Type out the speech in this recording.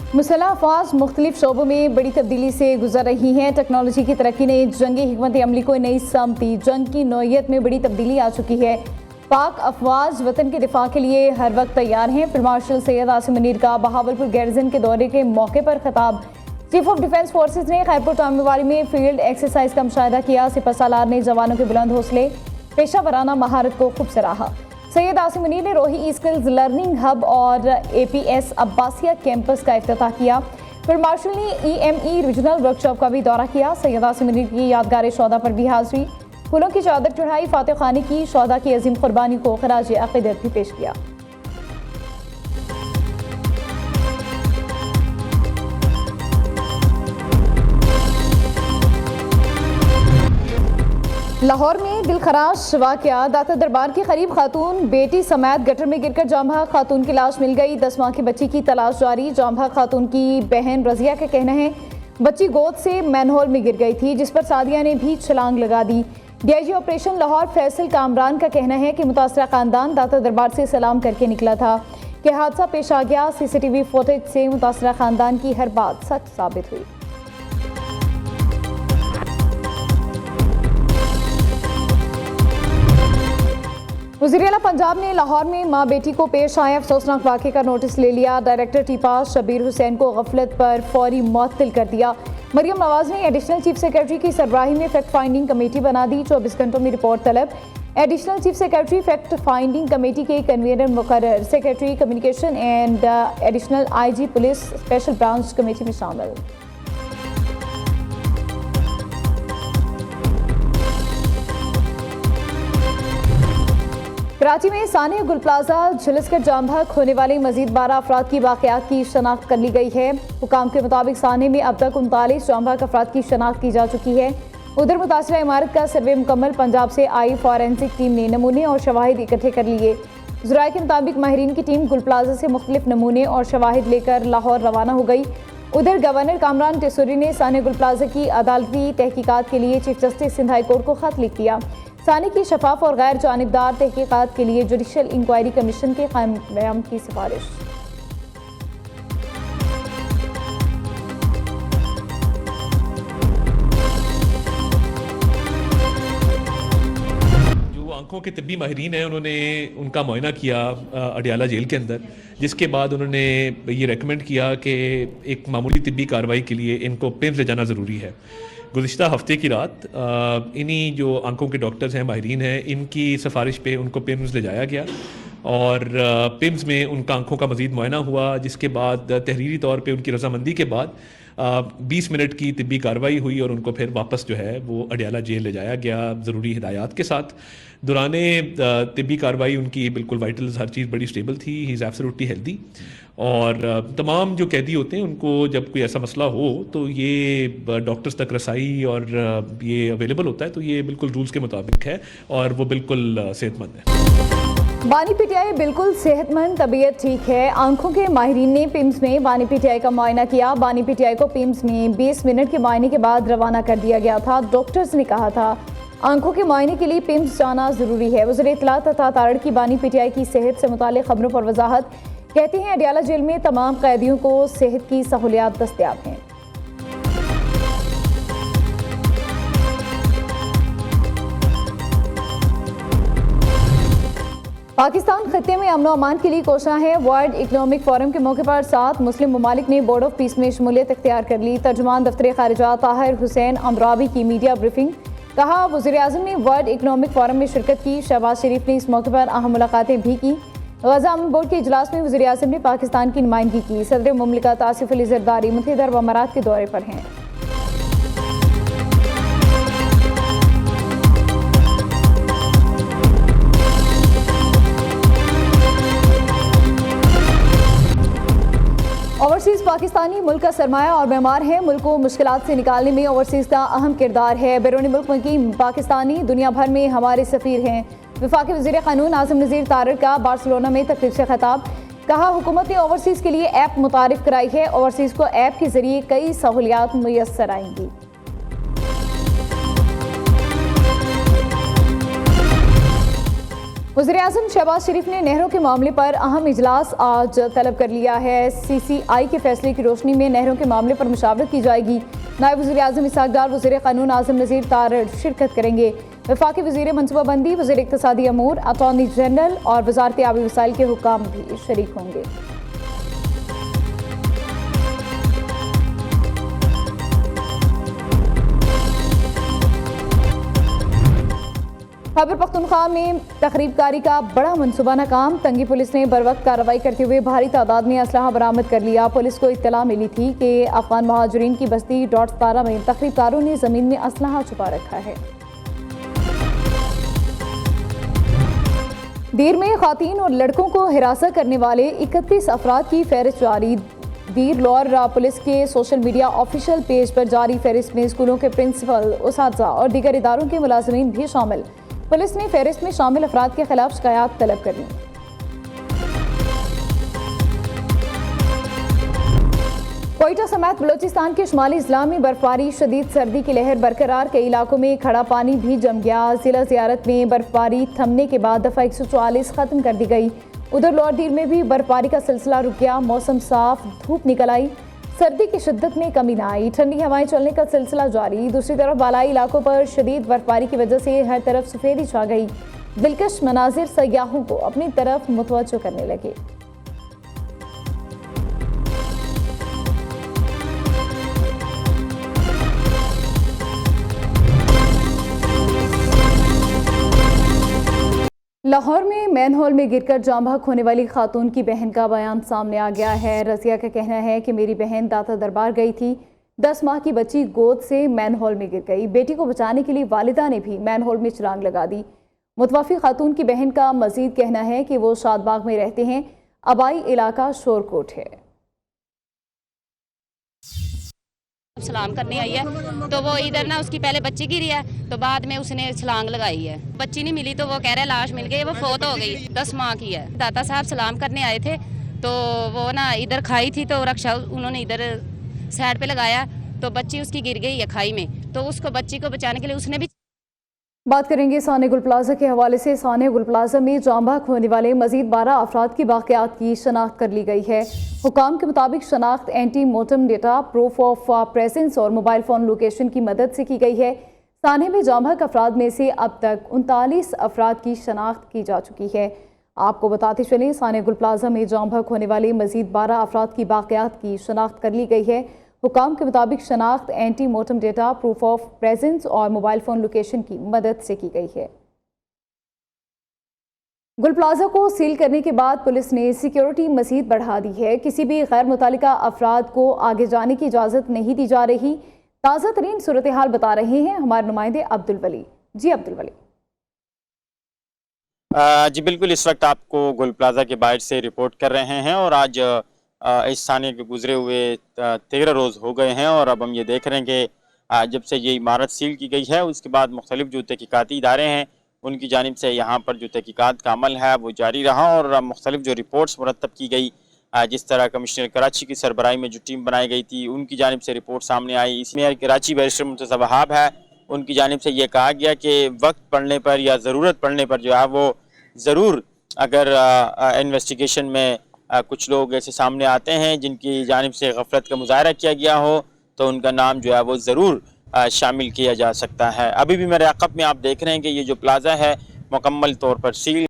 मुसल्लह अफवाज मुख्तलिफ शोबों में बड़ी तब्दीली से गुजर रही हैं। टेक्नोलॉजी की तरक्की ने जंगी हिकमत अमली को नई समत दी। जंग की नौइयत में बड़ी तब्दीली आ चुकी है। पाक अफवाज वतन के दिफा के लिए हर वक्त तैयार हैं। फिल्ड मार्शल सैयद आसिम मुनीर का बहावलपुर गैरजन के दौरे के मौके पर खिताब। चीफ ऑफ डिफेंस फोर्सेज ने खैरपुर तामीरवाली में फील्ड एक्सरसाइज का मुशाहिदा किया। सिपहसालार ने जवानों के बुलंद हौसले, पेशा वराना महारत को खूब सराहा। सैयद आसिम मुनीर ने रोही स्किल्स लर्निंग हब और APS अब्बासिया कैंपस का इफ्तिताह किया। फील्ड मार्शल ने EME रीजनल वर्कशॉप का भी दौरा किया। सैयद आसिम मुनीर की यादगार शौदा पर भी हाजिरी, फूलों की चादर चढ़ाई, फातह खानी की शौदा की अजीम कुर्बानी को खराज अक़ीदत भी पेश किया। लाहौर में दिलखराश वाक़या। दाता दरबार के करीब खातून बेटी समेत गटर में गिरकर जाम बहक खातून की लाश मिल गई। 10 माह की बच्ची की तलाश जारी। जाम बहक खातून की बहन रजिया का कहना है बच्ची गोद से मैनहोल में गिर गई थी, जिस पर सादिया ने भी छलांग लगा दी। DIG ऑपरेशन लाहौर फैसल कामरान का कहना है कि मुतासरा खानदान दाता दरबार से सलाम करके निकला था कि हादसा पेश आ गया। CCTV फुटेज से मुतासरा खानदान की हर बात सच साबित हुई। वज़ीर आला पंजाब ने लाहौर में माँ बेटी को पेश आए अफसोसनाक वाक़े का नोटिस ले लिया। डायरेक्टर टीपा शबीर हुसैन को गफलत पर फौरी मुअत्तल कर दिया। मरियम नवाज ने एडिशनल चीफ सेक्रेटरी की सरबराही में फैक्ट फाइंडिंग कमेटी बना दी। 24 घंटों में रिपोर्ट तलब। Additional chief secretary fact finding committee के कन्वीनर मुकर्रर। Secretary communication and additional IG police special branch committee में शामिल। कराची में सानिया गुल प्लाजा झुलसकर जाम बहक होने वाले मजीद 12 अफराद की वाक़यात की शनाख्त कर ली गई है। हुकाम के मुताबिक सानिया में अब तक 39 जाम बहक अफराद की शनाख्त की जा चुकी है। उधर मुतासरा इमारत का सर्वे मुकम्मल। पंजाब से आई फॉरेंसिक टीम ने नमूने और शवाहिद इकट्ठे कर लिए। ज़राए के मुताबिक माहिरीन की टीम गुल प्लाजा से मुख्तलिफ नमूने और शवाहिद लेकर लाहौर रवाना हो गई। उधर गवर्नर कामरान टेसूरी ने सानिया गुल प्लाजा की अदालती तहकीकात के लिए chief justice Sindh high court को खत लिख दिया। सानी की शफाफ और गैर जानिबदार तहकीकात के लिए जुडिशल इंक्वायरी कमीशन के क़याम की सिफारिश। आंखों के तिब्बी माहिरीन हैं, उन्होंने उनका मुआयना किया अडियाला जेल के अंदर, जिसके बाद उन्होंने ये रेकमेंड किया कि एक मामूली तिब्बी कार्रवाई के लिए इनको पिम्स ले जाना ज़रूरी है। गुज़िश्ता हफ्ते की रात इन्हीं जो आंखों के डॉक्टर्स हैं, माहिरीन हैं, इनकी सिफारिश पे उनको पिम्स ले जाया गया और पिम्स में उनका आंखों का मज़ीद मुआयना हुआ, जिसके बाद तहरीरी तौर पे उनकी रजामंदी के बाद 20 मिनट की तिब्बी कार्रवाई हुई और उनको फिर वापस जो है वो अडियाला जेल ले जाया गया ज़रूरी हिदायत के साथ। दौराने तिब्बी कार्रवाई उनकी बिल्कुल वाइटल्स हर चीज़ बड़ी स्टेबल थी। ही इज़ एब्सोल्युटली हेल्दी और तमाम जो कैदी होते हैं उनको जब कोई ऐसा मसला हो तो ये डॉक्टर्स तक रसाई और ये अवेलेबल होता है, तो ये बिल्कुल रूल्स के मुताबिक है और वो बिल्कुल सेहतमंद है। बानी PTI बिल्कुल सेहतमंद, तबीयत ठीक है। आंखों के माहिरीन ने पिम्स में बानी PTI का मुआयना किया। बानी PTI को पिम्स में 20 मिनट के मुआयने के बाद रवाना कर दिया गया था। डॉक्टर्स ने कहा था आंखों के मुआयने के लिए पिम्स जाना ज़रूरी है। वज़ीर इत्तलात तथा तारड़ की बानी PTI की सेहत से मुताल्लिक़ खबरों पर वजाहत। कहती हैं अडियाला जेल में तमाम कैदियों को सेहत की सहूलियात दस्तयाब हैं। पाकिस्तान खत्ते में अमन अमान के लिए कोशा है। वर्ल्ड इकनॉमिक फोरम के मौके पर 7 मुस्लिम ममालिक ने बोर्ड ऑफ पीस में शमूलियत इख्तियार कर ली। तर्जुमान दफ्तर खारिजा ताहिर हुसैन अमरावी की मीडिया ब्रीफिंग। कहा वज़ीर आज़म ने वर्ल्ड इकनॉमिक फोरम में शिरकत की। शहबाज शरीफ ने इस मौके पर अहम मुलाकातें भी की। गज़ा अमन बोर्ड के इजलास में वज़ीर आज़म ने पाकिस्तान की नुमाइंदगी की। सदर मुमलिकत आसिफ अली ज़रदारी मुत्तहिदा अरब अमारात के दौरे पर हैं। ओवरसीज़ पाकिस्तानी मुल्क का सरमाया और मेमार है। मुल्क को मुश्किलात से निकालने में ओवरसीज़ का अहम किरदार है। बैरूनी मुल्क मुकीम पाकिस्तानी दुनिया भर में हमारे सफ़ीर हैं। वफाकी वज़ीर क़ानून आज़म नज़ीर तारड़ का बार्सिलोना में तकरीब से खिताब। कहा हुकूमत ने ओवरसीज़ के लिए ऐप मुतारिफ कराई है। ओवरसीज़ को ऐप के ज़रिए कई सहूलियात मुयस्सर आएंगी। वज़ीर-ए-आज़म शहबाज शरीफ ने नहरों के मामले पर अहम इजलास आज तलब कर लिया है। CCI के फैसले की रोशनी में नहरों के मामले पर मुशावरत की जाएगी। नायब वज़ीर-ए-आज़म इसहाक डार, वज़ीर क़ानून आज़म नज़ीर तारड़ शिरकत करेंगे। वफाकी वज़ीर मनसूबाबंदी, वज़ीर इक़्तिसादी अमूर, अटॉर्नी जनरल और वज़ारत आबी वसाइल के हुक्काम भी शरीक होंगे। खैबर पख्तूनख्वा में तखरीबकारी का बड़ा मनसूबा नाकाम। तंगी पुलिस ने बर वक्त कार्रवाई करते हुए भारी तादाद में असलहा बरामद कर लिया। पुलिस को इत्तला मिली थी कि अफगान महाजरीन की बस्ती .17 में तखरीबकारों ने जमीन में असलहा छुपा रखा है। दीर में खातीन और लड़कों को हिरासत करने वाले 31 अफराद की फहरिस्त जारी। दीर लौर पुलिस के सोशल मीडिया ऑफिशियल पेज पर जारी फहरिस्त में स्कूलों के प्रिंसिपल, उसातिज़ा और दीगर इदारों के मुलाजिमीन भी शामिल। पुलिस ने फहरिस्त में शामिल अफराद के खिलाफ शिकायत तलब कर ली। कोयटा समेत बलोचिस्तान के शुमाली इजला में बर्फबारी, शदीद सर्दी की लहर बरकरार। कई इलाकों में खड़ा पानी भी जम गया। जिला ज़ियारत में बर्फबारी थमने के बाद दफ़ा 144 खत्म कर दी गई। उधर लौरदीर में भी बर्फबारी का सिलसिला रुक गया। मौसम साफ, धूप निकल आई, सर्दी की शिद्दत में कमी न आई। ठंडी हवाएं चलने का सिलसिला जारी। दूसरी तरफ बालाई इलाकों पर शदीद बर्फबारी की वजह से हर तरफ सफेदी छा गई। दिलकश मनाजिर सयाहों को अपनी तरफ मुतवज्जो करने लगे। लाहौर में मैन हॉल में गिरकर जान बहक होने वाली खातून की बहन का बयान सामने आ गया है। रजिया का कहना है कि मेरी बहन दाता दरबार गई थी, 10 माह की बच्ची गोद से मैन हॉल में गिर गई। बेटी को बचाने के लिए वालिदा ने भी मैन हॉल में छलांग लगा दी। मुतवफ़ी खातून की बहन का मजीद कहना है कि वो शादबाग में रहते हैं। आबाई इलाका शोरकोट है। सलाम करने आई है तो वो इधर ना उसकी पहले बच्ची गिरी है तो बाद में उसने छलांग लगाई है। बच्ची नहीं मिली तो वो कह रहे लाश मिल गई, वो फोत हो गई, 10 माह की है। दाता साहब सलाम करने आए थे तो वो ना इधर खाई थी तो रक्षा उन्होंने इधर साइड पे लगाया तो बच्ची उसकी गिर गई है खाई में। तो उसको बच्ची को बचाने के लिए उसने भी बात करेंगे साने गुल प्लाजा के हवाले से। साने गुल प्लाजा में जान बहक होने वाले मजीद 12 अफराद की वाक़यात की शनाख्त कर ली गई है। हुकाम के मुताबिक शनाख्त ante mortem data, proof of presence और मोबाइल फ़ोन लोकेशन की मदद से की गई है। साने में जान बहक अफराद में से अब तक 39 अफराद की शनाख्त की जा चुकी है। आपको बताते चलें, साने गुल प्लाजा में जान बहक होने वाले मजीद 12 अफराद की वाक़यात की शनाख्त कर ली गई है। हुकाम के मुताबिक शनाख्त ante mortem data, proof of presence और मोबाइल फ़ोन लोकेशन की मदद से की गई है। गुल प्लाजा को सील करने के बाद पुलिस ने सिक्योरिटी मज़ीद बढ़ा दी है। किसी भी गैर मुतालिका अफराद को आगे जाने की इजाज़त नहीं दी जा रही। ताज़ा तरीन सूरत हाल बता रहे हैं हमारे नुमाइंदे अब्दुल वली। जी अब्दुल वली। जी बिल्कुल, इस वक्त आपको गुल प्लाजा के बाहर से रिपोर्ट कर रहे हैं और आज इस थाने के गुजरे हुए 13 रोज़ हो गए हैं और अब हम ये देख रहे हैं कि जब से ये इमारत सील की गई है उसके बाद मुख्तलिफ जो तहकीकाती इदारे हैं उनकी जानिब से यहाँ पर जो तहकीकात का अमल है वो जारी रहा और मुख्तलिफ जो रिपोर्ट्स मुरतब की गई, जिस तरह कमिश्नर कराची की सरबराही में जो टीम बनाई गई थी उनकी जानिब से रिपोर्ट सामने आई। इसमें कराची बैरिस्टर मुर्तज़ा वहाब है, उनकी जानिब से ये कहा गया कि वक्त पड़ने पर या ज़रूरत पड़ने पर जो है वो ज़रूर अगर इन्वेस्टिगेशन में कुछ लोग ऐसे सामने आते हैं जिनकी जानिब से गफलत का मुजाहरा किया गया हो तो उनका नाम जो है वो ज़रूर शामिल किया जा सकता है। अभी भी मेरे अक़ब में आप देख रहे हैं कि ये जो प्लाज़ा है मुकम्मल तौर पर सील